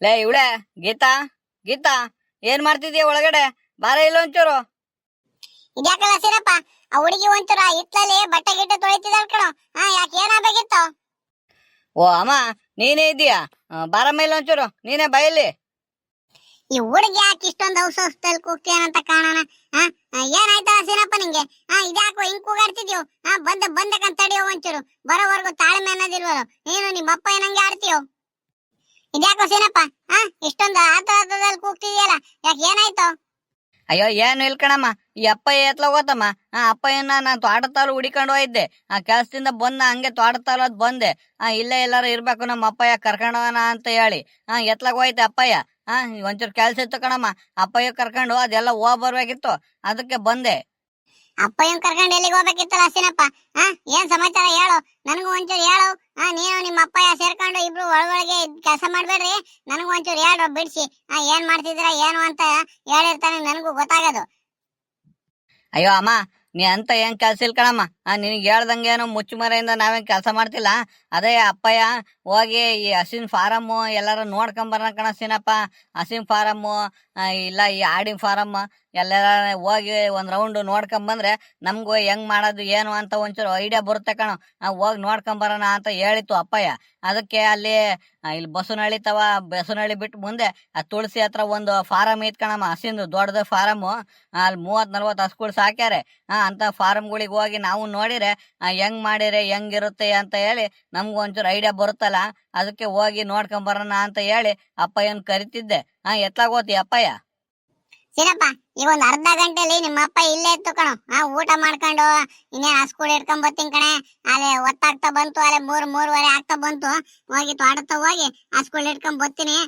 ಲೇ ಇವಳೆ ಗೀತಾ ಗೀತಾ ಏನ್ ಮಾಡ್ತಿದ್ಯಾ ಒಳಗಡೆ? ಬಾರ ಇಲ್ಲ ಒಂಚೂರು. ಇದ್ಯಾಕಲ್ಲ ಸಿರಪ್ಪ, ಆ ಹುಡುಗಿ ಒಂಚೂರ ಹಿತ್ಲಲ್ಲಿ ಬಟ್ಟೆ ಗಿಟ್ಟೆ ತೊಳಿತಿದ್ದಾಳ ಕಣೋ. ಯಾಕೆ ಏನಾಗಬೇಕಿತ್ತು? ಓ ಅಮ್ಮ, ನೀನೇ ಇದೀಯಾ? ಬಾರಮ್ಮ ಇಲ್ಲ ಒಂಚೂರು, ನೀನೇ ಬೈಲಿ. ಈ ಹುಡುಗಿ ಯಾಕೆ ಇಷ್ಟೊಂದು ಔಷಧದಲ್ಲಿ ಕೂಗ್ತೀಯನಂತ ಕಾಣೋಣ. ಏನಾಯ್ತಲ್ಲ ಸೀನಪ್ಪ ನಿಂಗೆ? ಇದ್ಯಾಕೋ ಹಿಂಗ್ ಕೂಗಾಡ್ತಿದ್ಯೋ? ಬಂದಕಂತ ತಡಿಯೋ ಒಂಚೂರು. ಬರೋವರೆಗೂ ತಾಳ್ಮೆ ಅನ್ನೋದಿಲ್ವಲ್ಲ ನೀನು, ನಿಮ್ಮ ಅಪ್ಪ ಏನಂಗೆ ಆಡ್ತೀಯೋ? ಇದ್ಯಾಕೋ ಸೀನಪ್ಪ ಇಷ್ಟೊಂದು ಆತದಲ್ಲಿ ಕೂಗ್ತಿದ್ಯಲ್ಲ, ಯಾಕೆ ಏನಾಯ್ತು? ಅಯ್ಯೋ ಏನು ಇಲ್ ಕಣಮ್ಮ, ಈ ಅಪ್ಪಯ್ಯ ಎತ್ಲ ಹೋತಮ್ಮ. ಅಪ್ಪಯ್ಯನ ನಾನು ತೋಟತಾಲು ಹುಡಿಕೊಂಡು ಹೋಗಿದ್ದೆ. ಕೆಲಸದಿಂದ ಬಂದ ಹಂಗೆ ತೋಟತಾಲು ಅದ್ ಬಂದೆ. ಇಲ್ಲೇ ಎಲ್ಲಾರು ಇರ್ಬೇಕು ನಮ್ಮ ಅಪ್ಪಯ್ಯ ಕರ್ಕೊಂಡವನ ಅಂತ ಹೇಳಿ ಎತ್ಲಾಗ ಹೋಯ್ತೆ ಅಪ್ಪಯ್ಯ. ಒಂಚೂರು ಕೆಲ್ಸ ಇತ್ತು ಕಣಮ್ಮ, ಅಪ್ಪಯ್ಯ ಕರ್ಕೊಂಡು ಅದೆಲ್ಲ ಹೋಗ್ ಬರ್ಬೇಕಿತ್ತು, ಅದಕ್ಕೆ ಬಂದೆ. ಅಪ್ಪಯ್ಯನ್ ಕರ್ಕೊಂಡು ಎಲ್ಲಿಗೆ ಹೋಗ್ಬೇಕಿತ್ತಲ್ಲ ಸೀನಪ್ಪ? ಏನ್ ಸಮಾಚಾರ ಹೇಳು, ನನಗೂ ಒಂಚೂರು ಹೇಳು. ನೀನು ನಿಮ್ಮ ಅಪ್ಪಯ್ಯ ಸೇರ್ಕೊಂಡು ಇಬ್ರು ಒಳಗೊಳಗೆ ಕೆಲಸ ಮಾಡ್ಬೇಡ್ರಿ, ನನಗೂ ಒಂಚೂರು ಹೇಳ್ರು ಬಿಡ್ಸಿ. ಏನ್ ಮಾಡ್ತಿದ್ದೀರಾ ಏನು ಅಂತ ಹೇಳಿರ್ತಾನೆ, ನನಗೂ ಗೊತ್ತಾಗೋದು. ಅಯ್ಯೋ ಅಮ್ಮ, ನೀ ಅಂತ ಏನ್ ಕೆಲ್ಸ ಇಲ್ ಕಣಮ್ಮ. ನಿನಗೆ ಹೇಳ್ದಂಗೇನು ಮುಚ್ಚುಮರೆಯಿಂದ ನಾವೇನ್ ಕೆಲಸ ಮಾಡ್ತಿಲ್ಲ. ಅದೇ ಅಪ್ಪಯ್ಯ ಹೋಗಿ ಈ ಹಸಿನ್ ಫಾರಮ್ ಎಲ್ಲಾರು ನೋಡ್ಕೊಂಬರ್ನ ಕಣ ಸೀನಪ್ಪ. ಹಸಿನ್ ಫಾರಮ್ ಇಲ್ಲ ಈ ಆಡಿನ ಫಾರಮ್ ಎಲ್ಲಾರ ಹೋಗಿ ಒಂದ್ ರೌಂಡ್ ನೋಡ್ಕೊಂಬಂದ್ರೆ ನಮ್ಗೂ ಹೆಂಗ್ ಮಾಡೋದು ಏನು ಅಂತ ಒಂಚೂರು ಐಡಿಯಾ ಬರುತ್ತೆ ಕಣ. ಹೋಗಿ ನೋಡ್ಕೊಂಬರೋಣ ಅಂತ ಹೇಳಿತ್ತು ಅಪ್ಪಯ್ಯ. ಅದಕ್ಕೆ ಅಲ್ಲಿ ಇಲ್ಲಿ ಬಸವನಹಳ್ಳಿ ಬಿಟ್ಟು ಮುಂದೆ ಆ ತುಳಸಿ ಹತ್ರ ಒಂದು ಫಾರಮ್ ಐತ್ ಕಣಮ್ಮ, ಹಸಿಂದು ದೊಡ್ಡದ ಫಾರಮ್. ಅಲ್ಲಿ 30-40 ಹಸುಗಳು ಸಾಕ್ಯಾರೆ. ಅಂತ ಫಾರಮ್ಗಳಿಗೆ ಹೋಗಿ ನಾವು ನೋಡಿರೆ ಹೆಂಗ್ ಮಾಡಿರೆ ಹೆಂಗಿರುತ್ತೆ ಅಂತ ಹೇಳಿ ನಮ್ಗೂ ಒಂಚೂರು ಐಡಿಯಾ ಬರುತ್ತಲ್ಲ, ಅದಕ್ಕೆ ಹೋಗಿ ನೋಡ್ಕೊಂಬರೋಣ ಅಂತ ಹೇಳಿ ಅಪ್ಪಯ್ಯನ್ ಕರಿತಿದ್ದೆ. ಎತ್ಲಾಗ ಹೋತಿ ಅಪ್ಪಯ್ಯ? ಸೀನಪ್ಪ, ಈಗ ಒಂದ್ ಅರ್ಧ ಗಂಟೆಲಿ ನಿಮ್ಮ ಅಪ್ಪ ಇಲ್ಲೇ ಇತ್ತು ಕಣೋ. ಊಟ ಮಾಡ್ಕೊಂಡು ಇನ್ನೇನ್ ಹಸ್ಕೂಡ್ ಇಟ್ಕೊಂಡ್ ಬರ್ತೀನಿ ಕಣೆ. ಅಲ್ಲೇ ಒತ್ತಾಗ್ತಾ ಬಂತು, ಅಲ್ಲೇ 3-3:30 ಆಗ್ತಾ ಬಂತು. ಹೋಗಿ ತೋಟತ್ತ ಹೋಗಿ ಹಸ್ಕೂಡ್ ಇಟ್ಕೊಂಡ್ ಬರ್ತೀನಿ.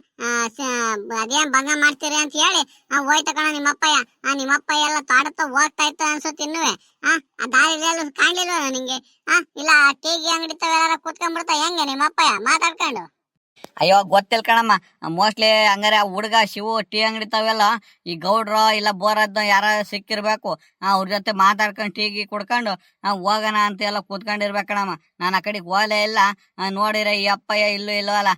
ಅದೇನ್ ಭಂಗ ಮಾಡ್ತೀರಿ ಅಂತ ಹೇಳಿ ಹೋಯ್ತ ಕಣ ನಿಮ್ಮಪ್ಪಯ್ಯ. ನಿಮ್ಮಪ್ಪಯ್ಯ ಎಲ್ಲ ತೋಟತ್ತ ಹೋಗ್ತಾ ಇತ್ತು ಅನ್ಸುತ್ತೆ ಇನ್ನುವೆ. ಆ ದಾರಿಯಲ್ಲಿ ಕಾಣ್ಲಿಲ್ವ ನಿಂಗೆ? ಇಲ್ಲ ಟೀಗಿ ಅಂಗಡಿ ತವೆಲ್ಲ ಕೂತ್ಕೊಂಡ್ಬಿಡ್ತಾ ಹೆಂಗೆ ನಿಮ್ಮಪ್ಪಯ್ಯ ಮಾತಾಡ್ಕೊಂಡು? ಅಯ್ಯೋ ಗೊತ್ತಿಲ್ಲ ಕಣಮ್ಮ, ಮೋಸ್ಟ್ಲಿ ಹಂಗಾರೆ ಆ ಹುಡುಗ ಶಿವು ಟೀ ಅಂಗಡಿ ತಾವೆಲ್ಲ ಈ ಗೌಡ್ರು ಇಲ್ಲ ಬೋರದ್ನ ಯಾರ ಸಿಕ್ಕಿರ್ಬೇಕು. ಅವ್ರ ಜೊತೆ ಮಾತಾಡ್ಕೊಂಡು ಟೀಗಿ ಕುಡ್ಕೊಂಡು ಹೋಗೋಣ ಅಂತ ಎಲ್ಲ ಕೂತ್ಕೊಂಡಿರ್ಬೇಕು ಕಣಮ್ಮ. ನಾನು ಆ ಕಡೆಗೆ ಹೋಗಲೇ ಇಲ್ಲ. ನೋಡಿದ್ರೆ ಈ ಅಪ್ಪಯ್ಯ ಇಲ್ಲೂ ಇಲ್ವಲ್ಲ.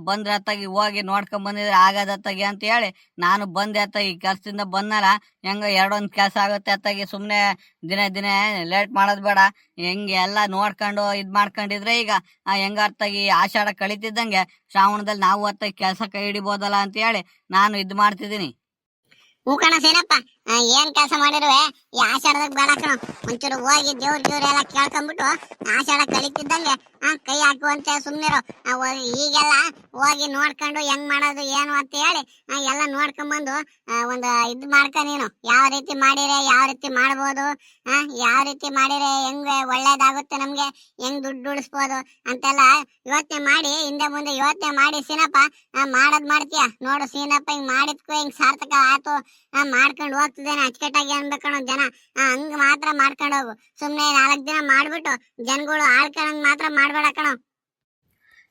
ಬಂದ್ರೆ ಅತ್ತಾಗಿ ಹೋಗಿ ನೋಡ್ಕೊಂಡ್ ಬಂದಿದ್ರೆ ಆಗದತ್ತಾಗಿ ಅಂತ ಹೇಳಿ ನಾನು ಬಂದೆ. ಅತ್ತಾಗಿ ಕೆಲ್ಸದಿಂದ ಬಂದಲ್ಲ, ಹೆಂಗ ಎರಡೊಂದ್ ಕೆಲಸ ಆಗುತ್ತೆ ಅತ್ತಾಗಿ. ಸುಮ್ನೆ ದಿನೇ ಲೇಟ್ ಮಾಡೋದ್ ಬೇಡ, ಹೆಂಗೆ ಎಲ್ಲ ನೋಡ್ಕೊಂಡು ಇದ್ ಮಾಡ್ಕೊಂಡಿದ್ರೆ ಈಗ ಹೆಂಗ ಅತ್ತಾಗಿ ಆಷಾಢ ಕಳಿತಿದ್ದಂಗೆ ಶ್ರಾವಣದಲ್ಲಿ ನಾವು ಅತ್ತಾಗಿ ಕೆಲಸ ಕೈ ಹಿಡಿಬೋದಲ್ಲ ಅಂತ ಹೇಳಿ ನಾನು ಇದ್ ಮಾಡ್ತಿದ್ದೀನಿ. ಹೂ ಕಣ ಸೇನಪ್ಪ, ಏನ್ ಕೆಲಸ ಮಾಡಿರುವೆ ಈ ಆಷಾಢದಾಗ ಬೇಡ ಕಣ. ಒಂಚೂರು ಹೋಗಿ ದೇವ್ರ ಎಲ್ಲ ಕೇಳ್ಕೊಂಡ್ಬಿಟ್ಟು ಆಷಾಢ ಕಳಿತಿದ್ದಂಗೆ ಕೈ ಹಾಕುವಂತೆ ಸುಮ್ನಿರು. ಈಗೆಲ್ಲ ಹೋಗಿ ನೋಡ್ಕೊಂಡು ಹೆಂಗ್ ಮಾಡೋದು ಏನು ಅಂತ ಹೇಳಿ ಎಲ್ಲ ನೋಡ್ಕೊಂಡ್ಬಂದು ಒಂದು ಇದ್ ಮಾಡ್ಕ ನೀನು. ಯಾವ ರೀತಿ ಮಾಡಿರೆ ಯಾವ ರೀತಿ ಮಾಡ್ಬೋದು, ಯಾವ ರೀತಿ ಮಾಡಿರೆ ಹೆಂಗ್ ಒಳ್ಳೇದಾಗುತ್ತೆ, ನಮ್ಗೆ ಹೆಂಗ್ ದುಡ್ಡು ಉಳಿಸ್ಬೋದು ಅಂತೆಲ್ಲ ಯೋಚನೆ ಮಾಡಿ, ಹಿಂದೆ ಮುಂದೆ ಯೋಚನೆ ಮಾಡಿ ಸೀನಪ್ಪ ಮಾಡದ್ ಮಾಡ್ತೀಯ ನೋಡು. ಸೀನಪ್ಪ ಹಿಂಗ್ ಮಾಡಿದ್ಕು ಹಿಂಗ್ ಸಾರ್ಥಕ ಆಯ್ತು, ಮಾಡ್ಕೊಂಡು ಹೋಗ್ತಿದ್ದೇನೆ ಅಚ್ಚುಕಟ್ಟಾಗಿ ಅನ್ಬೇಕಣ ಜನ. ಹಂಗ ಮಾತ್ರ ಮಾಡ್ಕೊಂಡು ಹೋಗು. ಸುಮ್ನೆ 4 ದಿನ ಮಾಡ್ಬಿಟ್ಟು ಜನಗಳು ಆಳ್ಕೊಂಡ್ ಮಾತ್ರ ಮಾಡ್ಬೇಡ ಕಣ.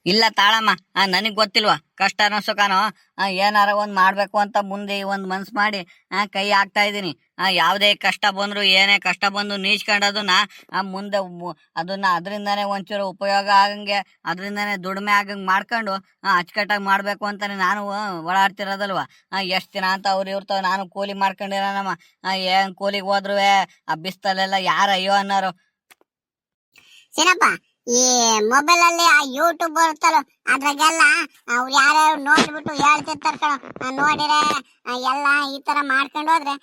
ಇಲ್ಲ ತಾಳಮ್ಮ, ನನಗ್ ಗೊತ್ತಿಲ್ವಾ ಕಷ್ಟನೋ ಸುಖನೋ, ಏನಾರ ಒಂದ್ ಮಾಡ್ಬೇಕು ಅಂತ ಮುಂದೆ ಒಂದ್ ಮನ್ಸ್ ಮಾಡಿ ಕೈ ಹಾಕ್ತಾ ಇದೀನಿ. ಯಾವ್ದೇ ಕಷ್ಟ ಬಂದ್ರು ಏನೇ ಕಷ್ಟ ಬಂದು ನೀಚ್ಕೊಂಡದನ್ನ ಮುಂದೆ ಅದರಿಂದಾನೇ ಒಂಚೂರು ಉಪಯೋಗ ಆಗಂಗೆ, ಅದರಿಂದಾನೇ ದುಡಿಮೆ ಆಗಂಗ್ ಮಾಡ್ಕೊಂಡು ಅಚ್ಚುಕಟ್ಟಾಗಿ ಮಾಡ್ಬೇಕು ಅಂತಾನೆ ನಾನು ಓಡಾಡ್ತಿರೋದಲ್ವಾ. ಎಷ್ಟ್ ದಿನ ಅಂತ ಅವ್ರು ಇರ್ತಾವ, ನಾನು ಕೂಲಿ ಮಾಡ್ಕೊಂಡಿರೋನಮ್ಮ. ಏನ್ ಕೂಲಿಗೆ ಹೋದ್ರು ಆ ಬಿಸ್ತಲೆಲ್ಲ ಯಾರ ಅಯ್ಯೋ ಅನ್ನೋರು. ಏನಪ್ಪ ಈ ಮೊಬೈಲ್ ಅಲ್ಲಿ ಆ ಯೂಟ್ಯೂಬ್ ಬರುತ್ತಲ್ಲ, ಅದ್ರಾಗೆಲ್ಲ ಅವ್ರು ಯಾರ್ಯಾರು ನೋಡ್ಬಿಟ್ಟು ಹೇಳ್ತಿರ್ತಾರ ಕಣ. ನೋಡಿರೆ ಎಲ್ಲ ಈ ತರ ಮಾಡ್ಕೊಂಡು ಹೋದ್ರೆ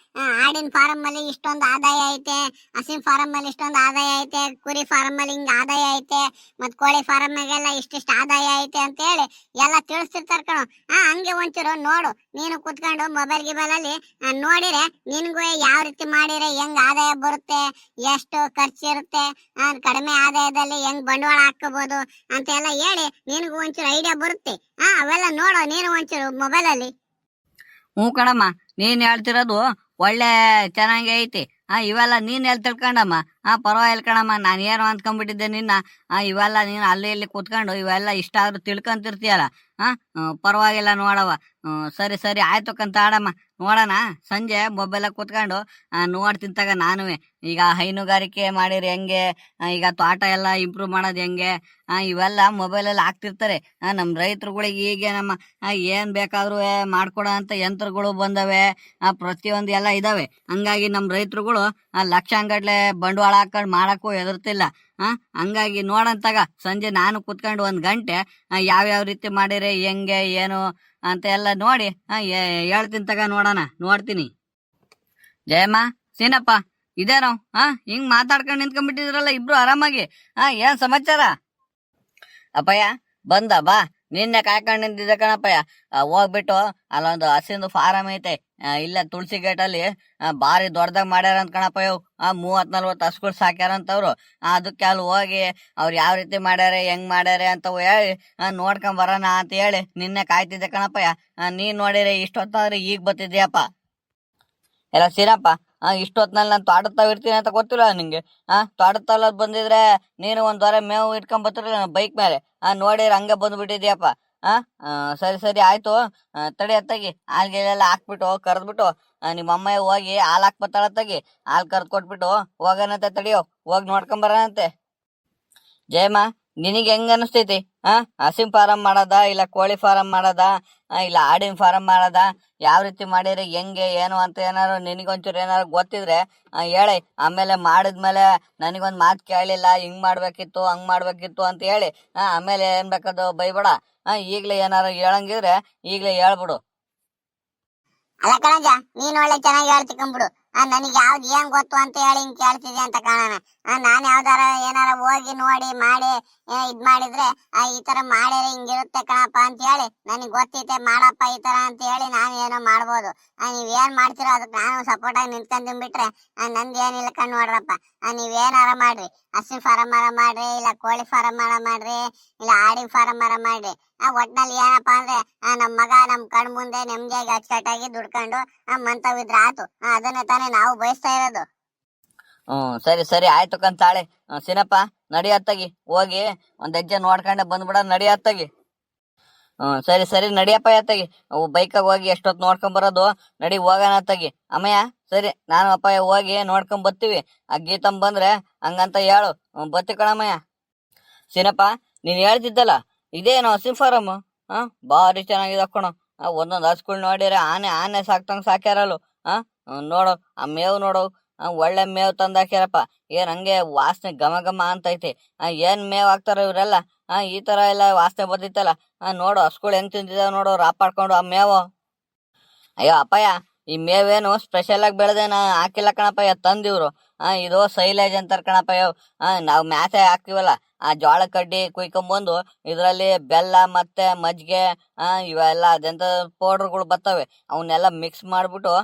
ಆಡಿನ ಫಾರಂ ಅಲ್ಲಿ ಇಷ್ಟೊಂದು ಆದಾಯ ಐತೆ, ಹಸಿನ ಫಾರಂ ಅಲ್ಲಿ ಇಷ್ಟೊಂದು ಆದಾಯ ಐತೆ, ಕುರಿ ಫಾರಂ ಅಲ್ಲಿ ಹಿಂಗ ಆದಾಯ ಐತೆ, ಮತ್ ಕೋಳಿ ಫಾರಂ ಗೆಲ್ಲ ಇಷ್ಟಿಷ್ಟು ಆದಾಯ ಐತೆ ಅಂತ ಹೇಳಿ ಎಲ್ಲ ತಿಳಿಸ್ತಿರ್ತಾರ ಕಣ. ಹಂಗೆ ಒಂಚೂರು ನೋಡು ನೀನು ಕುತ್ಕೊಂಡು ಮೊಬೈಲ್ ಗಿಬೈಲ್ ಅಲ್ಲಿ ನೋಡಿರೆ ನಿನ್ಗೂ ಯಾವ ರೀತಿ ಮಾಡಿರೆ ಹೆಂಗ್ ಆದಾಯ ಬರುತ್ತೆ, ಎಷ್ಟು ಖರ್ಚು ಇರುತ್ತೆ, ಕಡಿಮೆ ಆದಾಯದಲ್ಲಿ ಹೆಂಗ್ ಬಂಡವಾಳ ಹಾಕಬಹುದು ಅಂತ ಎಲ್ಲ ಹೇಳಿ ನಿನಗೂ ಒಂಚೂರು ಐಡಿಯಾ ಬರುತ್ತೆ. ಅವೆಲ್ಲ ನೋಡು ನೀನು ಒಂಚೂರು ಮೊಬೈಲ್ ಅಲ್ಲಿ. ಹ್ಞೂ ಕಣಮ್ಮ, ನೀನ್ ಹೇಳ್ತಿರೋದು ಒಳ್ಳೆ ಚೆನ್ನಾಗಿ ಐತಿ. ಇವೆಲ್ಲ ನೀನ್ ಎಲ್ಲಿ ತಿಳ್ಕೊಂಡಮ್ಮ? ಪರವಾಗಿಲ್ಲ ಕಣಮ್ಮ, ನಾನು ಏನು ಅಂದ್ಕೊಂಡ್ಬಿಟ್ಟಿದ್ದೆ ನಿನ್ನ. ಇವೆಲ್ಲ ನೀನು ಅಲ್ಲಿ ಇಲ್ಲಿ ಕೂತ್ಕೊಂಡು ಇವೆಲ್ಲ ಇಷ್ಟ ಆದ್ರೂ ತಿಳ್ಕೊಂತಿರ್ತೀಯಲ್ಲ. ಪರವಾಗಿಲ್ಲ ನೋಡವ. ಸರಿ ಸರಿ ಆಯ್ತು ಕಂತ ಆಡಮ್ಮ. ನೋಡೋಣ ಸಂಜೆ ಮೊಬೈಲಾಗ ಕೂತ್ಕೊಂಡು ನೋಡ್ತೀನಿ ತಗ ನಾನುವೆ. ಈಗ ಹೈನುಗಾರಿಕೆ ಮಾಡಿರಿ ಹೆಂಗೆ, ಈಗ ತೋಟ ಎಲ್ಲ ಇಂಪ್ರೂವ್ ಮಾಡೋದು ಹೆಂಗೆ, ಇವೆಲ್ಲ ಮೊಬೈಲಲ್ಲಿ ಹಾಕ್ತಿರ್ತಾರೆ. ನಮ್ಮ ರೈತರುಗಳಿಗೆ ಹೀಗೆ ನಮ್ಮ ಏನ್ ಬೇಕಾದ್ರೂ ಮಾಡ್ಕೊಡೋ ಅಂತ ಯಂತ್ರಗಳು ಬಂದವೆ, ಪ್ರತಿಯೊಂದು ಎಲ್ಲ ಇದಾವೆ. ಹಂಗಾಗಿ ನಮ್ಮ ರೈತರುಗಳು ಲಕ್ಷಾಂಗಟ್ಲೆ ಬಂಡವಾಳ ಹಾಕೊಂಡು ಮಾಡಕ್ಕೂ ಹೆದರ್ತಿಲ್ಲ. ಹಂಗಾಗಿ ನೋಡಂತಾಗ ಸಂಜೆ ನಾನು ಕುತ್ಕೊಂಡು 1 ಗಂಟೆ ಯಾವ್ಯಾವ ರೀತಿ ಮಾಡಿರಿ ಹೆಂಗೆ ಏನು ಅಂತ ಎಲ್ಲ ನೋಡಿ ಹೇಳ್ತೀನಿ ತಗ. ನೋಡ್ತೀನಿ. ಜಯಮ್ಮ, ಸೀನಪ್ಪ, ಇದೇನೋ ಹಿಂಗ್ ಮಾತಾಡ್ಕೊಂಡು ನಿಂತ್ಕೊಂಡ್ಬಿಟ್ಟಿದ್ರಲ್ಲ ಇಬ್ರು ಆರಾಮಾಗಿ. ಏನ್ ಸಮಾಚಾರ? ಅಪ್ಪಯ್ಯ ಬಂದ ಬಾ. ನಿನ್ನೆ ಕಾಯ್ಕೊಂಡು ನಿಂತಿದ್ದೆ ಕಣಪ್ಪಯ್ಯ. ಹೋಗ್ಬಿಟ್ಟು ಅಲ್ಲೊಂದು ಹಸಿಂದು ಫಾರಂ ಐತೆ, ಇಲ್ಲ ತುಳಸಿ ಗೇಟಲ್ಲಿ ಭಾರಿ ದೊಡ್ಡದಾಗ ಮಾಡ್ಯಾರ ಅಂತ ಕಣಪ್ಪಯ್ಯ. 30-40 ಹಸುಗಳು ಸಾಕ್ಯಾರಂತವ್ರು. ಅದಕ್ಕೆ ಅಲ್ಲಿ ಹೋಗಿ ಅವ್ರು ಯಾವ ರೀತಿ ಮಾಡ್ಯಾರೆ ಹೆಂಗ್ ಮಾಡ್ಯಾರೆ ಅಂತ ಹೇಳಿ ನೋಡ್ಕೊಂಡ್ ಬರೋಣ ಅಂತ ಹೇಳಿ ನಿನ್ನೆ ಕಾಯ್ತಿದ್ದೆ ಕಣಪ್ಪಯ್ಯ. ನೀನ್ ನೋಡಿರಿ ಇಷ್ಟೊತ್ತಾದ್ರೆ ಈಗ ಬರ್ತಿದ್ಯಪ್ಪ. ಎಲ್ಲ ಸೀನಪ್ಪ, ಇಷ್ಟೊತ್ನಲ್ಲಿ ನಾನು ತೋಟದ ಇರ್ತೀನಿ ಅಂತ ಗೊತ್ತಿಲ್ಲ ನಿಂಗೆ. ತೋಟದ ಬಂದಿದ್ರೆ ನೀನು ಒಂದ್ ವಾರ ಮೇವು ಇಟ್ಕೊಂಡ್ ಬರ್ತಿರಲಿಲ್ಲ ಬೈಕ್ ಮೇಲೆ. ನೋಡಿರಿ ಹಂಗೆ ಬಂದ್ಬಿಟ್ಟಿದ್ಯಪ್ಪ. ಸರಿ ಸರಿ ಆಯ್ತು. ತಡಿ ಅತ್ತಾಗಿ ಹಾಲ್ಗೆಲ್ಲ ಹಾಕ್ಬಿಟ್ಟು ಕರೆದ್ಬಿಟ್ಟು ನಿಮ್ಮ ಅಮ್ಮ ಹೋಗಿ ಹಾಲು ಹಾಕ್ಬತ್ತಾಳ ಅತ್ತಾಗಿ. ಹಾಲು ಕರೆದು ಕೊಟ್ಬಿಟ್ಟು ಹೋಗೋಣಂತೆ, ತಡಿಯೋ ಹೋಗಿ ನೋಡ್ಕೊಂಬರೋಣಂತೆ. ಜಯಮ್ಮ, ನಿನಗೆ ಹೆಂಗ ಅನಿಸ್ತೈತಿ? ಹಸಿನ್ ಫಾರಂ ಮಾಡೋದ, ಇಲ್ಲ ಕೋಳಿ ಫಾರಂ ಮಾಡೋದ, ಇಲ್ಲ ಆಡಿನ ಫಾರಂ ಮಾಡೋದ? ಯಾವ ರೀತಿ ಮಾಡಿರಿ ಹೆಂಗೆ ಏನು ಅಂತ ಏನಾರು ನಿನಗೊಂಚೂರು ಏನಾರು ಗೊತ್ತಿದ್ರೆ ಹೇಳಿ. ಆಮೇಲೆ ಮಾಡಿದ್ಮೇಲೆ ನನಗೊಂದು ಮಾತು ಕೇಳಿಲ್ಲ, ಹಿಂಗ್ ಮಾಡ್ಬೇಕಿತ್ತು ಹಂಗ್ ಮಾಡ್ಬೇಕಿತ್ತು ಅಂತ ಹೇಳಿ ಆಮೇಲೆ ಏನ್ ಬೇಕಾದ್ರು ಬೈಬೇಡ. ಈಗ್ಲೇ ಏನಾರು ಹೇಳಂಗಿದ್ರೆ ಈಗ್ಲೇ ಹೇಳ್ಬಿಡು. ಅಲ್ಲ ಕಣಜ, ನೀನ್ ಒಳ್ಳೆ ಚೆನ್ನಾಗಿ ಹೇಳ್ತಿಕೊಂಡ್ಬಿಡು. ನನಗೆ ಯಾವ್ದು ಏನ್ ಗೊತ್ತು ಅಂತ ಹೇಳಿ ಹಿಂಗ್ ಕೇಳ್ತಿದ್ದೆ ಅಂತ ಕಾಣೋಣ. ನಾನ್ ಯಾವ್ದಾರ ಏನಾರ ಹೋಗಿ ನೋಡಿ ಮಾಡಿ ಇದ್ ಮಾಡಿದ್ರೆ ಈ ತರ ಮಾಡಿದ್ರೆ ಹಿಂಗಿರುತ್ತೆ ಕಣಪ್ಪ ಅಂತ ಹೇಳಿ ನನಗ್ ಗೊತ್ತೈತೆ ಮಾಡಪ್ಪ ಈ ತರ ಅಂತ ಹೇಳಿ ನಾನು ಏನೋ ಮಾಡ್ಬೋದು. ನೀವ್ ಏನ್ ಮಾಡ್ತಿರೋ ಅದಕ್ಕೆ ನಾನು ಸಪೋರ್ಟ್ ಆಗಿ ನಿಂತ್ಕೊಂಡ್ ಬಿಟ್ರೆ ನಂದು ಏನಿಲ್ಲ ಕಣ್ ನೋಡ್ರಪ್ಪ. ನೀವೇನಾರ ಮಾಡ್ರಿ, ಹಸಿನ ಫಾರಂ ಮಾಡ್ರಿ, ಇಲ್ಲ ಕೋಳಿ ಫಾರಂ ಮಾಡ್ರಿ, ಇಲ್ಲ ಆಡಿನ ಫಾರಂ ಮಾಡ್ರಿ. ಒಟ್ನಲ್ಲಿ ಏನಪ್ಪಾ ಅಂದ್ರೆ ನಮ್ ಮಗ ನಮ್ ಕಣ್ ಮುಂದೆ ನೆಮ್ಮದಿಯಾಗಿ ಅಚ್ಚುಕಟ್ಟಾಗಿ ದುಡ್ಕೊಂಡು ಮಂತವಿದ್ರ ಆತು. ಅದನ್ನೇ ತಾನೇ ನಾವು ಬಯಸ್ತಾ ಇರೋದು. ಸರಿ ಸರಿ ಆಯ್ತು ಕಂತಾಳೆ. ಸೀನಪ್ಪ, ನಡಿ ಅತ್ತಾಗಿ ಹೋಗಿ ಒಂದ್ ಹೆಜ್ಜೆ ನೋಡ್ಕೊಂಡೆ ಬಂದ್ಬಿಡ. ನಡಿ ಅತ್ತಾಗಿ. ಸರಿ ಸರಿ ನಡಿಯಪ್ಪ ಅತ್ತಾಗಿ. ಬೈಕಾಗ ಹೋಗಿ ಎಷ್ಟೊತ್ತು ನೋಡ್ಕೊಂಡ್ ಬರೋದು. ನಡಿ ಹೋಗೋಣ ಅತ್ತಾಗಿ. ಅಮ್ಮಯ್ಯ ಸರಿ, ನಾನು ಅಪ್ಪಯ್ಯ ಹೋಗಿ ನೋಡ್ಕೊಂಡ್ ಬರ್ತೀವಿ. ಗೀತಮ್ ಬಂದ್ರೆ ಹಂಗಂತ ಹೇಳು. ಬತ್ತಿ ಕಣಮ್ಮಯ್ಯ. ಸೀನಪ್ಪ, ನೀನ್ ಹೇಳ್ತಿದ್ದಲ್ಲ ಇದೇನು ಹಸಿನ್ ಫಾರಮ್? ಭಾರಿ ಚೆನ್ನಾಗಿದೆ ಕಣೋ. ಒಂದೊಂದ್ ಹಸ್ಗಳು ನೋಡಿರ ಆನೆ ಸಾಕ್ತಂಗ್ ಸಾಕ್ಯಾರಲ್ಲ. ನೋಡು ಆ ಮೇವು ನೋಡು, ಒಳ್ಳೆ ಮೇವ್ ತಂದಾಕ್ಯಾರಪ್ಪ. ಏನ್ ಹಂಗೆ ವಾಸನೆ ಘಮ ಘಮ ಅಂತೈತಿ. ಏನ್ ಮೇವ್ ಹಾಕ್ತಾರ ಇವ್ರೆಲ್ಲ? ಈ ತರ ಎಲ್ಲ ವಾಸನೆ ಬರ್ತಿತ್ತಲ್ಲ. ನೋಡು ಹಸ್ಗಳು ಹೆಂಗ್ ತಿಂತಿದಾವ ನೋಡು ರಾಪಾಡ್ಕೊಂಡು ಆ ಮೇವು. ಅಯ್ಯೋ ಅಪ್ಪಯ್ಯ, ಈ ಮೇವೇನು ಸ್ಪೆಷಲ್ ಆಗಿ ಬೆಳೆದೇನ ಹಾಕಿಲ್ಲ ಕಣಪ್ಪಯ್ಯ, ತಂದಿವ್ರು. ಇದು ಸೈಲೇಜ್ ಅಂತಾರ ಕಣಪ್ಪಯ್ಯ. ನಾವ್ ಮ್ಯಾಥೆ ಹಾಕ್ತಿವಲ್ಲ, ಆ ಜೋಳ ಕಡ್ಡಿ ಕುಯ್ಕೊಂಬಂದು ಇದ್ರಲ್ಲಿ ಬೆಲ್ಲ ಮತ್ತೆ ಮಜ್ಜಿಗೆ ಇವೆಲ್ಲ ಅದೆಂತ ಪೌಡರ್ಗಳು ಬರ್ತವೆ, ಅವನ್ನೆಲ್ಲ ಮಿಕ್ಸ್ ಮಾಡ್ಬಿಟ್ಟು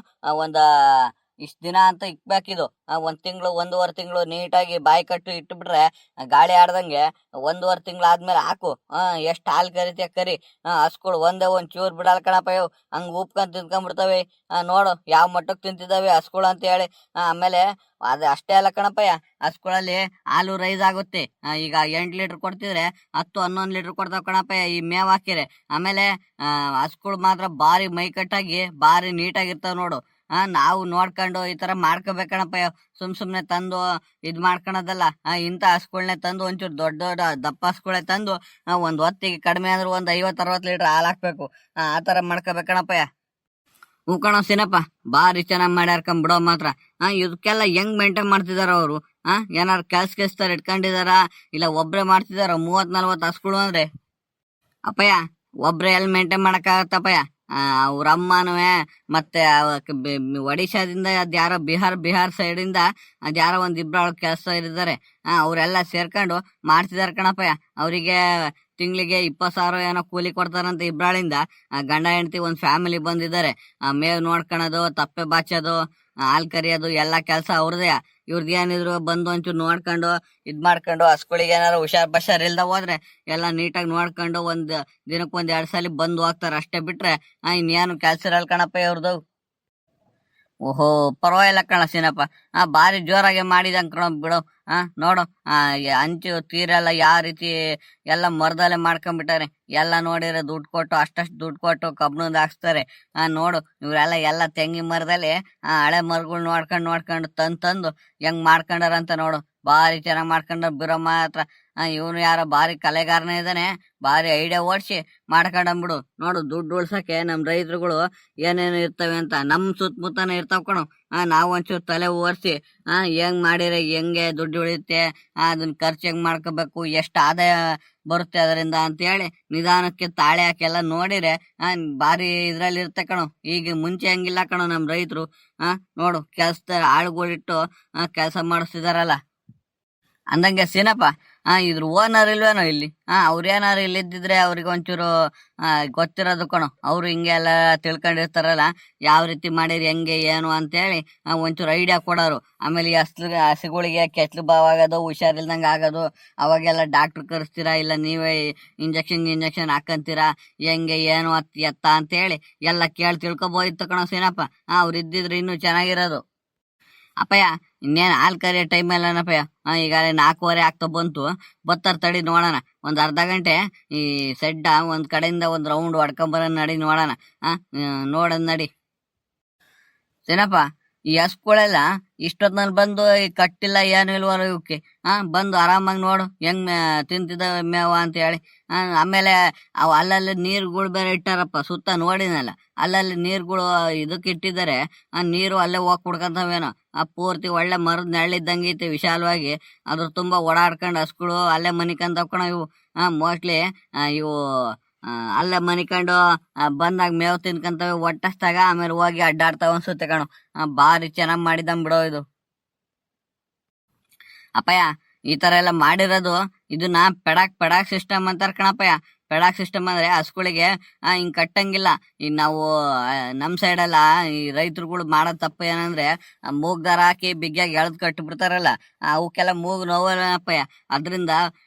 ಒಂದ ಇಷ್ಟ ದಿನ ಅಂತ ಇಕ್ಬೇಕಿದು. 1 ತಿಂಗಳು 1.5 ತಿಂಗಳು ನೀಟಾಗಿ ಬಾಯಿ ಕಟ್ಟು ಇಟ್ಬಿಟ್ರೆ ಗಾಳಿ ಆಡ್ದಂಗೆ 1.5 ತಿಂಗಳು ಆದ್ಮೇಲೆ ಹಾಕು. ಎಷ್ಟ್ ಹಾಲ್ ಕರಿತೀಯ ಕರಿ. ಹಸ್ಗಳು ಒಂದೇ ಒಂದ್ ಚೂರ್ ಬಿಡಲ್ ಕಣಪ್ಪ. ಹಂಗ ಉಪ್ಕೊಂಡ್ ತಿನ್ಕೊಂಡ್ಬಿಡ್ತವೆ. ನೋಡು ಯಾವ ಮಟ್ಟಕ್ ತಿಂತಿದಾವೆ ಹಸ್ಗಳು ಅಂತ ಹೇಳಿ. ಆಮೇಲೆ ಅದ್ ಅಷ್ಟೇ ಅಲ್ಲ ಕಣಪ್ಪಯ್ಯ, ಹಸ್ಗಳಲ್ಲಿ ಹಾಲು ರೈಸ್ ಆಗುತ್ತೆ. ಈಗ 8 ಲೀಟರ್ ಕೊಡ್ತಿದ್ರೆ 10-11 ಲೀಟರ್ ಕೊಡ್ತಾವ್ ಕಣಪ್ಪಯ್ಯ ಈ ಮೇವ್ ಹಾಕಿರೆ. ಆಮೇಲೆ ಹಸ್ಗಳು ಮಾತ್ರ ಬಾರಿ ಮೈಕಟ್ಟಾಗಿ ಬಾರಿ ನೀಟಾಗಿರ್ತಾವ ನೋಡು. ನಾವು ನೋಡ್ಕೊಂಡು ಈ ತರ ಮಾಡ್ಕೋಬೇಕಣಪ್ಪಯ್ಯ. ಸುಮ್ನೆ ತಂದು ಇದ್ ಮಾಡ್ಕೊಳದಲ್ಲ. ಇಂಥ ಹಸ್ಗಳನ್ನೇ ತಂದು ಒಂಚೂರು ದೊಡ್ಡ ದೊಡ್ಡ ದಪ್ಪ ಹಸ್ಗಳೇ ತಂದು ಒಂದ್ ಹೊತ್ತಿಗೆ ಕಡಿಮೆ ಅಂದ್ರೆ ಒಂದ್ 50-60 ಲೀಟರ್ ಹಾಲ್ ಹಾಕ್ಬೇಕು. ಆ ತರ ಮಾಡ್ಕೋಬೇಕಣಪ್ಪಯ್ಯ. ಹೂ ಕಣೋ ಸೀನಪ್ಪ, ಬಾರಿ ಚೆನ್ನಾಗ್ ಮಾಡ್ಯಾರ್ಕೊಂಡ್ ಬಿಡೋ ಮಾತ್ರ. ಇದಕ್ಕೆಲ್ಲ ಹೆಂಗ್ ಮೇಂಟೈನ್ ಮಾಡ್ತಿದಾರ ಅವ್ರು? ಏನಾರು ಕೆಲ್ಸ ಇಟ್ಕೊಂಡಿದಾರ, ಇಲ್ಲ ಒಬ್ರೇ ಮಾಡ್ತಿದಾರ 30-40 ಹಸ್ಗಳು ಅಂದ್ರೆ? ಅಪ್ಪಯ್ಯ, ಒಬ್ರೆ ಎಲ್ಲಿ ಮೇಂಟೈನ್ ಮಾಡಕ್ಕಾಗತ್ತಪ್ಪಯ್ಯ. ಅವ್ರ ಅಮ್ಮನವೇ ಮತ್ತೆ ಒಡಿಶಾದಿಂದ ಅದ್ಯಾರೋ ಬಿಹಾರ್ ಸೈಡ್ ಇಂದ ಅದ್ಯಾರೋ ಒಂದಿಬ್ರು ಕೆಲಸ ಇದ್ದಾರೆ. ಅವ್ರೆಲ್ಲ ಸೇರ್ಕೊಂಡು ಮಾಡ್ತಿದಾರ ಕಣಪ್ಪಯ್ಯ. ಅವರಿಗೆ ತಿಂಗಳಿಗೆ 20,000 ಏನೋ ಕೂಲಿ ಕೊಡ್ತಾರಂತ ಇಬ್ರಾಳಿಂದ. ಗಂಡ ಹೆಂಡತಿ ಒಂದ್ ಫ್ಯಾಮಿಲಿ ಬಂದಿದ್ದಾರೆ. ಮೇವ್ ನೋಡ್ಕೊಳೋದು, ತಪ್ಪೆ ಬಾಚೋದು, ಹಾಲ್ ಕರಿಯೋದು ಎಲ್ಲಾ ಕೆಲ್ಸ ಅವ್ರದೇ. ಇವ್ರದ್ದು ಏನಿದ್ರು ಬಂದು ಒಂಚೂರು ನೋಡ್ಕೊಂಡು ಇದ್ ಮಾಡ್ಕೊಂಡು ಹಸ್ಗಳಿಗೆ ಏನಾರು ಹುಷಾರ್ ಇಲ್ದ ಹೋದ್ರೆ ಎಲ್ಲಾ ನೀಟಾಗಿ ನೋಡ್ಕೊಂಡು ದಿನಕ್ಕೆ 1-2 ಸಲ ಬಂದು ಹೋಗ್ತಾರ ಅಷ್ಟೇ. ಬಿಟ್ರೆ ಇನ್ನೇನು ಕೆಲ್ಸ ಇರಲ್ ಕಣಪ್ಪ ಇವ್ರದ್ದು. ಓಹೋ, ಪರವಾಗಿಲ್ಲ ಕಣ ಸೀನಪ್ಪ. ಭಾರಿ ಜೋರಾಗಿ ಮಾಡಿದಂಗ್ ಕಣ ಬಿಡು. ನೋಡು, ಅಂಚು ತೀರೆಲ್ಲ ಯಾವ ರೀತಿ ಎಲ್ಲ ಮರದಲ್ಲೇ ಮಾಡ್ಕೊಂಡ್ಬಿಟ್ಟಾರೆ. ಎಲ್ಲ ನೋಡಿದ್ರೆ ದುಡ್ಡು ಕೊಟ್ಟು ಅಷ್ಟಷ್ಟು ದುಡ್ಡು ಕೊಟ್ಟು ಕಬ್ಬಣದ ಹಾಕ್ಸ್ತಾರೆ. ನೋಡು, ಇವರೆಲ್ಲ ಎಲ್ಲ ತೆಂಗಿನ ಮರದಲ್ಲಿ ಹಳೆ ಮರಗಳು ನೋಡ್ಕೊಂಡು ನೋಡ್ಕೊಂಡು ತಂದು ಹೆಂಗ್ ಮಾಡ್ಕೊಂಡಾರ ಅಂತ ನೋಡು. ಭಾರಿ ಚೆನ್ನಾಗ್ ಮಾಡ್ಕೊಂಡ ಬಿರೋ ಮಾತ್ರ. ಇವನು ಯಾರೋ ಭಾರಿ ಕಲೆಗಾರನೇ ಇದ್ದಾನೆ. ಭಾರಿ ಐಡಿಯಾ ಓಡಿಸಿ ಮಾಡ್ಕೊಂಡಂಬಿಡು. ನೋಡು, ದುಡ್ಡು ಉಳ್ಸಕ್ಕೆ ನಮ್ ರೈತರುಗಳು ಏನೇನು ಇರ್ತವೆ ಅಂತ ನಮ್ ಸುತ್ತಮುತ್ತನೇ ಇರ್ತಾವ್ ಕಣು. ನಾವು ಒಂಚೂರು ತಲೆ ಓಡಿಸಿ ಹೆಂಗ್ ಮಾಡಿದ್ರೆ ಹೆಂಗೆ ದುಡ್ಡು ಉಳಿಯುತ್ತೆ, ಅದನ್ನ ಖರ್ಚು ಹೆಂಗ್ ಮಾಡ್ಕೋಬೇಕು, ಎಷ್ಟು ಆದಾಯ ಬರುತ್ತೆ ಅದರಿಂದ ಅಂತ ಹೇಳಿ ನಿಧಾನಕ್ಕೆ ತಾಳೆ ಹಾಕಿ ಎಲ್ಲ ನೋಡಿದ್ರೆ ಭಾರಿ ಇದ್ರಲ್ಲಿ ಇರುತ್ತೆ ಕಣು. ಈಗ ಮುಂಚೆ ಹಂಗಿಲ್ಲ ಕಣು ನಮ್ ರೈತರು. ನೋಡು, ಕೆಲ್ಸದ ಆಳುಗಳಿಟ್ಟು ಕೆಲಸ ಮಾಡಿಸ್ತಿದಾರಲ್ಲ. ಅಂದಂಗೆ ಸೀನಪ್ಪ, ಇದ್ರ ಓನರ್ ಇಲ್ವೇನೋ ಇಲ್ಲಿ? ಅವ್ರೇನಾರು ಇಲ್ಲಿದ್ದಿದ್ರೆ ಅವ್ರಿಗೆ ಒಂಚೂರು ಗೊತ್ತಿರೋದು ಕಣೋ. ಅವ್ರು ಹಿಂಗೆ ಎಲ್ಲ ತಿಳ್ಕೊಂಡಿರ್ತಾರಲ್ಲ, ಯಾವ ರೀತಿ ಮಾಡಿರಿ ಹೆಂಗೆ ಏನು ಅಂತೇಳಿ ಒಂಚೂರು ಐಡಿಯಾ ಕೊಡೋರು. ಆಮೇಲೆ ಈ ಹಸುಗಳಿಗೆ ಕೆಚ್ಚಲು ಬಾವ್ ಆಗೋದು, ಹುಷಾರಿಲ್ದಂಗೆ ಆಗೋದು, ಅವಾಗೆಲ್ಲ ಡಾಕ್ಟ್ರ್ ಕರೆಸ್ತೀರಾ ಇಲ್ಲ ನೀವೇ ಇಂಜೆಕ್ಷನ್ ಹಾಕಂತೀರಾ, ಹೆಂಗೆ ಏನು ಎತ್ತ ಅಂತೇಳಿ ಎಲ್ಲ ಕೇಳಿ ತಿಳ್ಕೊಬೋದಿತ್ತು ಕಣೋ ಸೀನಪ್ಪ. ಅವ್ರು ಇದ್ದಿದ್ರೆ ಇನ್ನೂ ಚೆನ್ನಾಗಿರೋದು. ಅಪ್ಪಯ್ಯ, ಇನ್ನೇನು ಹಾಲು ಕರಿಯೋ ಟೈಮ್ ಅಲ್ಲನಪ್ಪಯ್ಯ. ಈಗಾಗಲೇ 4:15 ಆಗ್ತಾ ಬಂತು. ಬತ್ತಾರ ತಡಿ ನೋಡೋಣ. ಒಂದು ಅರ್ಧ ಗಂಟೆ ಈ ಸೆಡ್ಡ ಒಂದ್ ಕಡೆಯಿಂದ ಒಂದು ರೌಂಡ್ ಹೊಡ್ಕೊಂಬರ ನಡಿ ನೋಡೋಣ. ನೋಡೋಣ ನಡಿ ಸೀನಪ್ಪ. ಈ ಹಸ್ಗಳೆಲ್ಲ ಇಷ್ಟೊತ್ನಲ್ಲಿ ಬಂದು ಈ ಕಟ್ಟಿಲ್ಲ ಏನು ಇಲ್ವಲ್ಲ ಇವಕ್ಕೆ. ಬಂದು ಆರಾಮಾಗಿ ನೋಡು ಹೆಂಗ್ ತಿಂತಿದ್ದಾವೆ ಮೇವ ಅಂತ ಹೇಳಿ. ಆಮೇಲೆ ಅವು ಅಲ್ಲಲ್ಲಿ ನೀರುಗಳು ಬೇರೆ ಇಟ್ಟಾರಪ್ಪ ಸುತ್ತ, ನೋಡಿನಲ್ಲ ಅಲ್ಲಲ್ಲಿ ನೀರುಗಳು ಇದಕ್ಕೆ ಇಟ್ಟಿದ್ದಾರೆ. ನೀರು ಅಲ್ಲೇ ಹೋಗಿ ಕುಡ್ಕೊಂತವೇನೋ. ಪೂರ್ತಿ ಒಳ್ಳೆ ಮರದ ನೆರಳಿದ್ದಂಗೆ ಐತೆ ವಿಶಾಲವಾಗಿ. ಅದ್ರ ತುಂಬಾ ಓಡಾಡ್ಕೊಂಡು ಹಸ್ಗಳು ಅಲ್ಲೇ ಮನಿಕಂತಾವ್ ಕಣ ಇವು. ಮೋಸ್ಟ್ಲಿ ಇವು ಅಲ್ಲೇ ಮನಿಕೊಂಡು ಬಂದಾಗ ಮೇವು ತಿನ್ಕಂತವೆ ಒಟ್ಟಸ್ದಾಗ, ಆಮೇಲೆ ಹೋಗಿ ಅಡ್ಡಾಡ್ತಾವ ಅನ್ಸುತ್ತೆ ಕಣು. ಭಾರಿ ಚೆನ್ನಾಗ್ ಮಾಡಿದಂಗ್ ಬಿಡೋ ಇದು. ಅಪ್ಪಯ್ಯ, ಈ ತರ ಎಲ್ಲ ಮಾಡಿರೋದು ಇದನ್ನ ಪೆಡಾಕ್ ಸಿಸ್ಟಮ್ ಅಂತಾರ ಕಣಪ್ಪಯ್ಯ. ಪೆಡಾಕ್ ಸಿಸ್ಟಮ್ ಅಂದ್ರೆ ಹಸುಗಳಿಗೆ ಹಿಂಗ್ ಕಟ್ಟಂಗಿಲ್ಲ. ಈಗ ನಾವು ನಮ್ ಸೈಡೆಲ್ಲ ಈ ರೈತರುಗಳು ಮಾಡೋ ತಪ್ಪು ಏನಂದ್ರೆ ಮೂಗ್ ದಾರ ಹಾಕಿ ಬಿಗ್ಯಾಗಿ ಎಳ್ದ್ ಕಟ್ಟಿ ಬಿಡ್ತಾರಲ್ಲ, ಅವಕ್ಕೆಲ್ಲ ಮೂಗು ನೋವಲ್ಲಪ್ಪಯ್ಯ. ಅದ್ರಿಂದ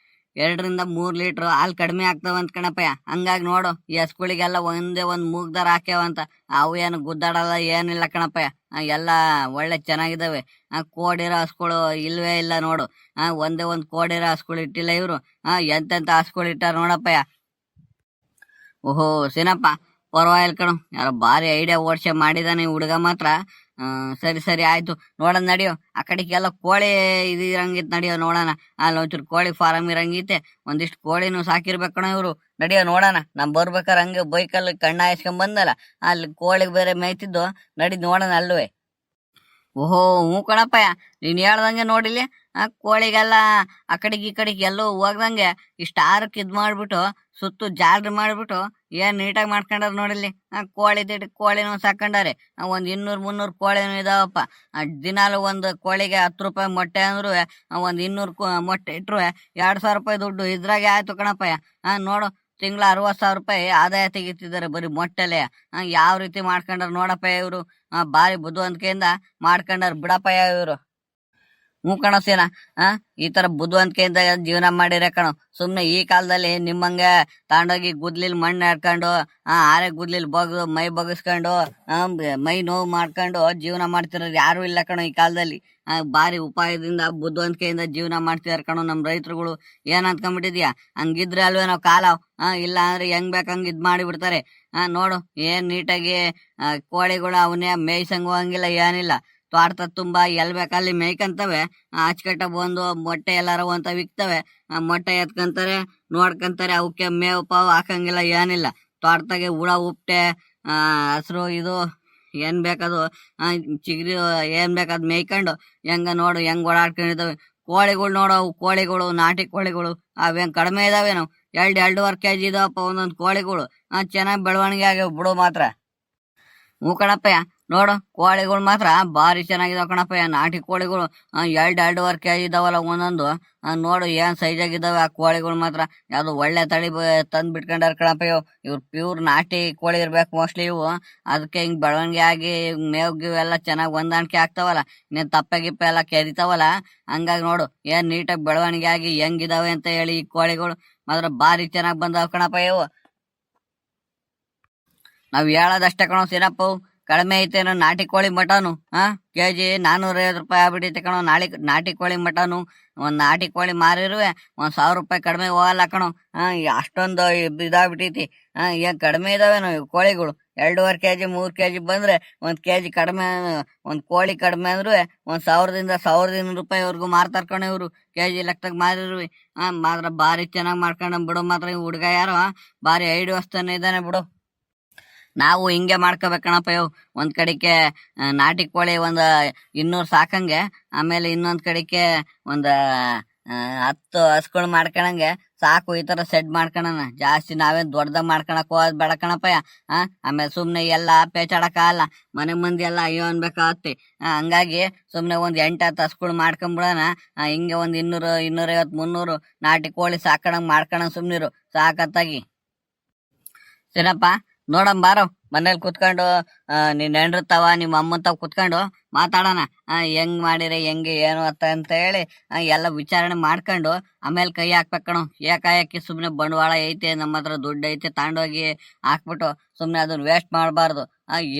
2-3 ಲೀಟ್ರ್ ಹಾಲು ಕಡಿಮೆ ಆಗ್ತಾವಂತ ಕಣಪ್ಪಯ್ಯ. ಹಂಗಾಗಿ ನೋಡು, ಈ ಹಸುಗಳಿಗೆಲ್ಲ ಒಂದೇ ಒಂದ್ ಮೂಗ್ ದಾರ ಹಾಕ್ಯಾವಂತ. ಅವು ಏನು ಗುದ್ದಾಡಲ್ಲ ಏನಿಲ್ಲ ಕಣಪ್ಪಯ್ಯ. ಎಲ್ಲ ಒಳ್ಳೆ ಚೆನ್ನಾಗಿದ್ದಾವೆ. ಕೋಡಿರೋ ಹಸುಗಳು ಇಲ್ವೇ ಇಲ್ಲ ನೋಡು. ಒಂದೇ ಒಂದ್ ಕೋಡಿರೋ ಹಸುಗಳು ಇಟ್ಟಿಲ್ಲ ಇವ್ರು. ಎಂತೆಂತ ಹಸುಗಳು ಇಟ್ಟಾರ ನೋಡಪ್ಪಯ್ಯ. ಓಹೋ ಸೀನಪ್ಪ, ಪರವಾಗಿಲ್ಲ ಕಣು. ಯಾರೋ ಭಾರಿ ಐಡಿಯಾ ಓಡ್ಸೆ ಮಾಡಿದಾನೆ ಹುಡುಗ ಮಾತ್ರ. ಸರಿ ಆಯ್ತು, ನೋಡೋಣ ನಡಿಯೋ. ಆ ಕಡೆಗೆಲ್ಲ ಕೋಳಿ ಇರಂಗಿತ್ ನಡಿಯೋ ನೋಡೋಣ. ಅಲ್ಲಿ ಒಂಚೂರು ಕೋಳಿ ಫಾರಂ ಇರಂಗೈತೆ. ಒಂದಿಷ್ಟು ಕೋಳಿನೂ ಸಾಕಿರ್ಬೇಕು ಕಣ ಇವ್ರು. ನಡಿಯೋ ನೋಡೋಣ. ನಮ್ ಬರ್ಬೇಕಾರೆ ಹಂಗೆ ಬೈಕಲ್ಲಿ ಕಣ್ಣ ಹಾಯಿಸ್ಕೊಂಡ್ ಬಂದಲ್ಲ, ಅಲ್ಲಿ ಕೋಳಿಗೆ ಬೇರೆ ಮೇಯ್ತಿದ್ದು. ನಡಿ ನೋಡೋಣ ಅಲ್ವೇ. ಓಹೋ ಹ್ಞೂ ಕಣಪ್ಪಯ್ಯ, ನೀನ್ ಹೇಳ್ದಂಗೆ ನೋಡಿಲಿ. ಕೋಳಿಗೆಲ್ಲ ಆ ಕಡೆಗೆ ಈ ಕಡೆಗೆ ಎಲ್ಲೋ ಹೋಗ್ದಂಗೆ ಇಷ್ಟ ಆರಕ್ಕೆ ಇದ್ ಮಾಡ್ಬಿಟ್ಟು ಸುತ್ತು ಜಾಲ್ರಿ ಮಾಡ್ಬಿಟ್ಟು ಏನ್ ನೀಟಾಗಿ ಮಾಡ್ಕೊಂಡಾರ ನೋಡಿಲಿ. ಕೋಳಿನೂ ಸಾಕೊಂಡಾರೆ. ಒಂದ್ 200-300 ಕೋಳಿನೂ ಇದಾವಪ್ಪ. ದಿನಾಲು ಒಂದು ಕೋಳಿಗೆ 10 ರೂಪಾಯಿ ಮೊಟ್ಟೆ ಅಂದ್ರು ಒಂದ್ 200 ಮೊಟ್ಟೆ ಇಟ್ರು 2,000 ರೂಪಾಯಿ ದುಡ್ಡು ಇದ್ರಾಗೆ ಆಯ್ತು ಕಣಪ್ಪಯ್ಯ. ನೋಡು, ತಿಂಗಳ 60,000 ರೂಪಾಯಿ ಆದಾಯ ತೆಗಿತಿದ್ದಾರೆ ಬರೀ ಮೊಟ್ಟೆಲೆ. ಯಾವ ರೀತಿ ಮಾಡ್ಕೊಂಡಾರ ನೋಡಪ್ಪಯ್ಯ ಇವ್ರು. ಭಾರಿ ಬುದ್ಧಿವಂತಿಕೆಯಿಂದ ಮಾಡ್ಕೊಂಡಾರ ಬಿಡಪ್ಪಯ್ಯ ಇವ್ರು. ಹ್ಞೂ ಕಣ ಸೀನಾ, ಈ ತರ ಬುದ್ಧಿವಂತಿಕೆಯಿಂದ ಜೀವನ ಮಾಡಿರ ಕಣೋ. ಸುಮ್ನೆ ಈ ಕಾಲದಲ್ಲಿ ನಿಮ್ಮಂಗೆ ತಾಂಡೋಗಿ ಗುದ್ಲಿಲ್ ಮಣ್ಣು ಹಾಡ್ಕೊಂಡು ಆರೆ ಗುದ್ಲಿಲ್ ಮೈ ಬಗಸ್ಕೊಂಡು ಮೈ ನೋವು ಮಾಡ್ಕೊಂಡು ಜೀವನ ಮಾಡ್ತಿರೋರು ಯಾರು ಇಲ್ಲ ಕಣೋ ಈ ಕಾಲದಲ್ಲಿ. ಭಾರಿ ಉಪಾಯದಿಂದ ಬುದ್ಧಿವಂತಿಕೆಯಿಂದ ಜೀವನ ಮಾಡ್ತಿದಾರ ಕಣೋ ನಮ್ ರೈತರುಗಳು. ಏನ್ ಅಂದ್ಕೊಂಡ್ಬಿಟ್ಟಿದ್ಯಾ? ಹಂಗಿದ್ರೆ ಅಲ್ವೇ ನಾವು ಕಾಲ. ಇಲ್ಲ ಅಂದ್ರೆ ಹೆಂಗ್ ಬೇಕಂಗ್ ಇದ್ ಮಾಡಿ ಬಿಡ್ತಾರೆ. ನೋಡು, ಏನ್ ನೀಟಾಗಿ ಕೋಳಿಗಳು ಅವನ್ನೇ ಮೇಯ್ಸಂಗ್ ಹೋಗಂಗಿಲ್ಲ ಏನಿಲ್ಲ. ತೋಟದ ತುಂಬಾ ಎಲ್ ಬೇಕಲ್ಲಿ ಮೇಯ್ಕಂತವೆ. ಅಚ್ಚಕಟ್ಟ ಬಂದು ಮೊಟ್ಟೆ ಎಲ್ಲಾರ ಅಂತ ವಿಕ್ತವೆ. ಮೊಟ್ಟೆ ಎತ್ಕಂತಾರೆ, ನೋಡ್ಕಂತಾರೆ. ಅವಕ್ಕೆ ಮೇವು ಪಾವು ಹಾಕಂಗಿಲ್ಲ ಏನಿಲ್ಲ. ತೋಟದಾಗೆ ಹುಳ ಉಪ್ಟೆ ಹಸ್ರು ಇದು ಏನ್ ಬೇಕದು ಚಿಗ್ರಿ ಏನ್ ಬೇಕಾದ್ ಮೇಯ್ಕೊಂಡು ಹೆಂಗ ನೋಡು ಹೆಂಗ್ ಓಡಾಡ್ಕೊಂಡಿದ್ದಾವೆ. ಕೋಳಿಗಳು ನೋಡು, ಕೋಳಿಗಳು ನಾಟಿ ಕೋಳಿಗಳು ಅವೇನ್ ಕಡಿಮೆ ಇದಾವೇನು? 2-2.5 kg ಇದಾವಪ್ಪ ಒಂದೊಂದ್ ಕೋಳಿಗಳು. ಚೆನ್ನಾಗ್ ಬೆಳವಣಿಗೆ ಆಗ್ಯಾವ ಬಿಡು ಮಾತ್ರ. ಹ್ಞೂ ಕಣಪ್ಪಯ್ಯ, ನೋಡು ಕೋಳಿಗಳು ಮಾತ್ರ ಭಾರಿ ಚೆನ್ನಾಗಿದಾವ ಕಣಪ್ಪಯ್ಯ. ನಾಟಿ ಕೋಳಿಗಳು 2-2.5 kg ಇದಾವಲ್ಲ ಒಂದೊಂದು. ನೋಡು ಏನ್ ಸೈಜ್ ಆಗಿದಾವೆ ಆ ಕೋಳಿಗಳು ಮಾತ್ರ. ಯಾವ್ದು ಒಳ್ಳೆ ತಳಿ ತಂದ್ ಬಿಟ್ಕೊಂಡಾರ ಕಣಪ್ಪಯ್ಯ. ಇವ್ರು ಪ್ಯೂರ್ ನಾಟಿ ಕೋಳಿ ಇರ್ಬೇಕು ಮೋಸ್ಟ್ಲಿ ಇವು. ಅದಕ್ಕೆ ಹಿಂಗ್ ಬೆಳವಣಿಗೆ ಆಗಿ ಮೇವ್ ಗಿವ್ ಎಲ್ಲ ಚೆನ್ನಾಗ್ ಹೊಂದಾಣಿಕೆ ಆಗ್ತಾವಲ್ಲ. ಇನ್ನೇನ್ ತಪ್ಪೆ ಗಿಪ್ಪೆ ಎಲ್ಲ ಕೆರಿತಾವಲ್ಲ. ಹಂಗಾಗಿ ನೋಡು ಏನ್ ನೀಟಾಗಿ ಬೆಳವಣಿಗೆ ಆಗಿ ಹೆಂಗಿದಾವೆ ಅಂತ ಹೇಳಿ. ಈ ಕೋಳಿಗಳು ಮಾತ್ರ ಭಾರಿ ಚೆನ್ನಾಗ್ ಬಂದಾವ ಕಣಪ್ಪ ಇವು. ನಾವ್ ಹೇಳೋದಷ್ಟೇ ಕಣೋ ಸೀನಪ್ಪ. ಕಡಿಮೆ ಐತೇನೋ ನಾಟಿ ಕೋಳಿ ಮಟನು ಕೆಜಿ 450 ರೂಪಾಯಿ ಆಗ್ಬಿಟ್ಟೈತೆ ಕಣೋ. ನಾಟಿ ಕೋಳಿ ಮಟನು ಒಂದ್ ನಾಟಿ ಕೋಳಿ ಮಾರಿರುವೆ 1,000 ರೂಪಾಯಿ ಕಡಿಮೆ ಹೋಗಲ್ಲ ಕಣೋ. ಅಷ್ಟೊಂದು ಇದಾಗ್ಬಿಟ್ಟೈತಿ. ಏನ್ ಕಡಿಮೆ ಇದಾವೇನೋ ಇವು ಕೋಳಿಗಳು. 2.5 ಕೆಜಿ 3 ಕೆಜಿ ಬಂದ್ರೆ 1 ಕೆಜಿ ಕಡಿಮೆ, ಒಂದ್ ಕೋಳಿ ಕಡಿಮೆ ಅಂದ್ರೆ 1,000ದಿಂದ 1,200 ರೂಪಾಯಿವರೆಗೂ ಮಾರ್ತಾರ ಕಣೋ ಇವ್ರು. ಕೆಜಿ ಲೆಕ್ಕದಾಗ ಮಾರಿರುವೆ. ಮಾತ್ರ ಭಾರಿ ಚೆನ್ನಾಗ್ ಮಾಡ್ಕೊಂಡ ಬಿಡು. ಮಾತ್ರ ಈ ಹುಡ್ಗ ಯಾರೋ ಭಾರಿ ಐಡಿಯಾಸ್ತಾನೆ ಇದ್ದಾನೆ ಬಿಡು. ನಾವು ಹಿಂಗೆ ಮಾಡ್ಕೋಬೇಕಣಪ್ಪ ಇವು. ಒಂದ್ ಕಡೆಗೆ ನಾಟಿ ಕೋಳಿ 200 ಸಾಕಂಗೆ, ಆಮೇಲೆ ಇನ್ನೊಂದ್ ಕಡೆಗೆ 10 ಹಸ್ಗಳು ಮಾಡ್ಕೊಳಂಗೆ ಸಾಕು. ಈ ತರ ಸೆಡ್ ಮಾಡ್ಕೊಳಣ. ಜಾಸ್ತಿ ನಾವೇನ್ ದೊಡ್ಡದಾಗ ಮಾಡ್ಕೊಳಕ್ ಹೋಗೋದ್ ಬೇಡ ಕಣಪ್ಪಯ್ಯ. ಆಮೇಲೆ ಸುಮ್ನೆ ಎಲ್ಲ ಪೇಚಾಡಕ್ ಆಗಲ್ಲ, ಮನೆ ಮಂದಿ ಎಲ್ಲ ಅಯ್ಯೋ ಅನ್ಬೇಕಾಗತ್ತೆ. ಹಂಗಾಗಿ ಸುಮ್ನೆ 8-10 ಹಸ್ಗಳು ಮಾಡ್ಕೊಂಬಿಡೋಣ. ಹಿಂಗೆ 200, 250, 300 ನಾಟಿ ಕೋಳಿ ಸಾಕಣಂಗ್ ಮಾಡ್ಕೊಳಂಗ್ ಸುಮ್ನಿರು ಸಾಕತ್ತಾಗಿ. ಸರಿನಪ್ಪ, ನೋಡಮ್ ಬಾರೋ ಮನೇಲಿ ಕುತ್ಕೊಂಡು ನಿನ್ ಹೆಂಡ್ರತಾವ ನಿಮ್ಮ ಅಮ್ಮಂತಾವ ಕುತ್ಕೊಂಡು ಮಾತಾಡೋಣ. ಹೆಂಗ್ ಮಾಡಿರಿ ಹೆಂಗೆ ಏನು ಅಂತ ಹೇಳಿ ಎಲ್ಲ ವಿಚಾರಣೆ ಮಾಡ್ಕೊಂಡು ಆಮೇಲೆ ಕೈ ಹಾಕ್ಬೇಕಣು. ಏಕಾಏಕಿ ಸುಮ್ನೆ ಬಂಡವಾಳ ಐತೆ, ನಮ್ಮ ಹತ್ರ ದುಡ್ಡು ಐತೆ ತಗೊಂಡೋಗಿ ಹಾಕ್ಬಿಟ್ಟು ಸುಮ್ನೆ ಅದನ್ನ ವೇಸ್ಟ್ ಮಾಡಬಾರ್ದು.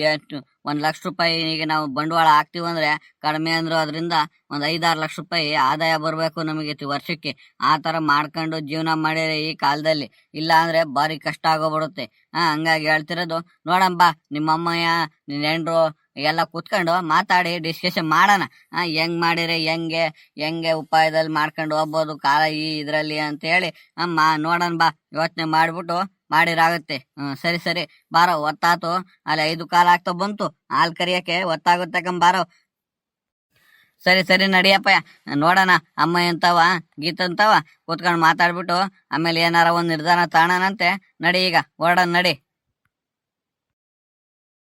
ಎಷ್ಟು 1,00,000 ರೂಪಾಯಿ ಈಗ ನಾವು ಬಂಡವಾಳ ಹಾಕ್ತಿವಂದ್ರೆ ಕಡಿಮೆ ಅಂದ್ರು ಅದರಿಂದ 5-6 ಲಕ್ಷ ರೂಪಾಯಿ ಆದಾಯ ಬರ್ಬೇಕು ನಮಗೆ ವರ್ಷಕ್ಕೆ. ಆ ತರ ಮಾಡ್ಕೊಂಡು ಜೀವನ ಮಾಡಿರಿ ಈ ಕಾಲದಲ್ಲಿ. ಇಲ್ಲ ಅಂದ್ರೆ ಭಾರಿ ಕಷ್ಟ ಆಗೋಗ್ಬಿಡುತ್ತೆ. ಹಂಗಾಗಿ ಹೇಳ್ತಿರೋದು. ನೋಡಂಬ ನಿಮ್ಮ ಅಮ್ಮಯ್ಯ ನಿನ್ ಹೆಂಡ್ರು ಎಲ್ಲ ಕುತ್ಕೊಂಡು ಮಾತಾಡಿ ಡಿಸ್ಕಷನ್ ಮಾಡೋಣ. ಹೆಂಗ್ ಮಾಡಿರಿ ಹೆಂಗೆ ಉಪಾಯದಲ್ಲಿ ಮಾಡ್ಕೊಂಡು ಹೋಗ್ಬೋದು ಕಾಲ ಈ ಇದ್ರಲ್ಲಿ ಅಂತ ಹೇಳಿ ನೋಡೋಣ ಬಾ. ಯೋಚನೆ ಮಾಡ್ಬಿಟ್ಟು ಮಾಡಿರಾಗುತ್ತೆ. ಸರಿ ಬಾರೋ, ಒತ್ತಾತು. ಅಲ್ಲಿ 5 ಕಾಲ ಆಗ್ತಾ ಬಂತು. ಹಾಲ್ ಕರಿಯಕ್ಕೆ ಒತ್ತಾಗುತ್ತೆ ಬಾರೋ. ಸರಿ ನಡಿಯಪ್ಪ, ನೋಡೋಣ. ಅಮ್ಮ ಎಂತವ ಗೀತಂತವ ಕೂತ್ಕೊಂಡು ಮಾತಾಡ್ಬಿಟ್ಟು ಆಮೇಲೆ ಏನಾರ ಒಂದ್ ನಿರ್ಧಾರ ತಾಣನಂತೆ. ನಡಿ ಈಗ ಹೊರಡೋಣ ನಡಿ.